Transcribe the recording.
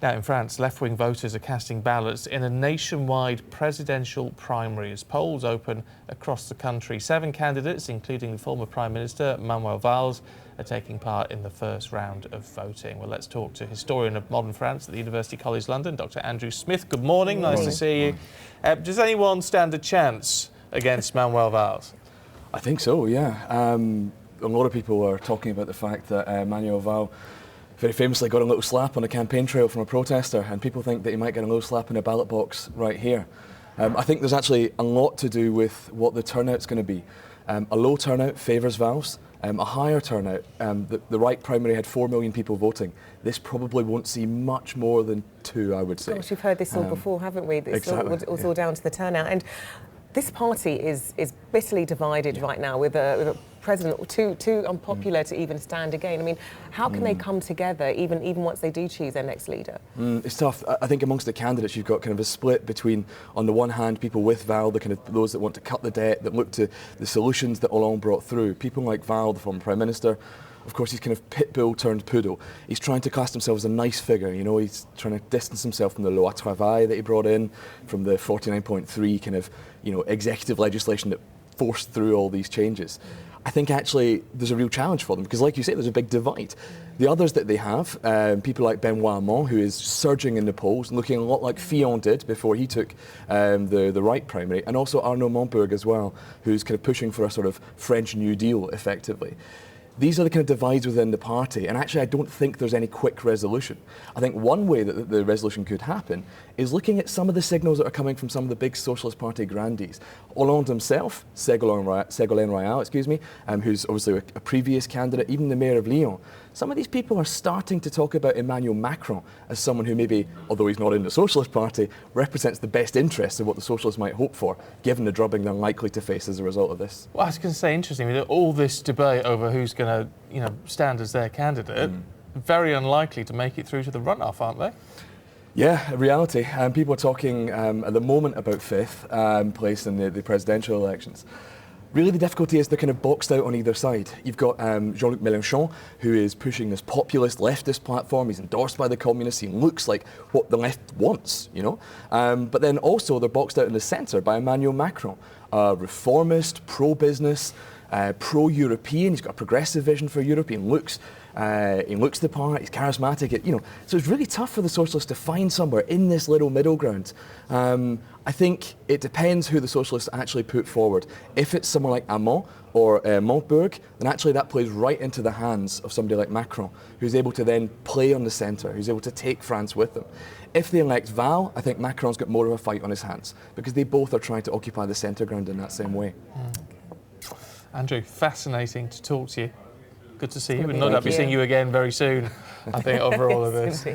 Now in France, left-wing voters are casting ballots in a nationwide presidential primary as polls open across the country. 7 candidates, including the former Prime Minister Manuel Valls, are taking part in the first round of voting. Well, let's talk to historian of modern France at the University College London, Dr. Andrew Smith. Good morning, nice to see you. Does anyone stand a chance against Manuel Valls? I think so, yeah. A lot of people are talking about the fact that Manuel Valls very famously got a little slap on a campaign trail from a protester, and people think that he might get a little slap in a ballot box right here. I think there's actually a lot to do with what the turnout's going to be. A low turnout favours Valls. A higher turnout, the right primary had 4 million people voting. This probably won't see much more than 2, I would say. Gosh, we've heard this all before, haven't we? Exactly. It's all down to the turnout. And this party is bitterly divided right now with a president too unpopular to even stand again. I mean, how can they come together even once they do choose their next leader? It's tough. I think amongst the candidates you've got kind of a split between, on the one hand, people with Valls, the kind of those that want to cut the debt, that look to the solutions that Hollande brought through. People like Valls, the former Prime Minister. Of course, he's kind of pit bull turned poodle. He's trying to cast himself as a nice figure, you know, he's trying to distance himself from the loi travail that he brought in, from the 49.3 kind of, you know, executive legislation that forced through all these changes. I think actually there's a real challenge for them because, like you say, there's a big divide. The others that they have, people like Benoît Hamon, who is surging in the polls and looking a lot like Fillon did before he took the right primary, and also Arnaud Montebourg as well, who's kind of pushing for a sort of French New Deal, effectively. These are the kind of divides within the party, and actually I don't think there's any quick resolution. I think one way that the resolution could happen is looking at some of the signals that are coming from some of the big Socialist Party grandees. Hollande himself, Ségolène Royal, who's obviously a previous candidate, even the mayor of Lyon. Some of these people are starting to talk about Emmanuel Macron as someone who maybe, although he's not in the Socialist Party, represents the best interests of what the Socialists might hope for, given the drubbing they're likely to face as a result of this. Well, I was going to say, interesting, with all this debate over who's going to, stand as their candidate, very unlikely to make it through to the runoff, aren't they? Yeah, reality. People are talking at the moment about 5th place in the presidential elections. Really, the difficulty is they're kind of boxed out on either side. You've got Jean-Luc Mélenchon, who is pushing this populist leftist platform. He's endorsed by the communists. He looks like what the left wants, you know. But then also they're boxed out in the centre by Emmanuel Macron, a reformist, pro-business, pro-European. He's got a progressive vision for Europe. He looks the part. He's charismatic. So it's really tough for the Socialists to find somewhere in this little middle ground. I think it depends who the Socialists actually put forward. If it's someone like Hamon or Montebourg, then actually that plays right into the hands of somebody like Macron, who's able to then play on the centre, who's able to take France with them. If they elect Valls, I think Macron's got more of a fight on his hands, because they both are trying to occupy the centre ground in that same way. Andrew, fascinating to talk to you. Good to see you, and no doubt be seeing you again very soon, I think, over all of this.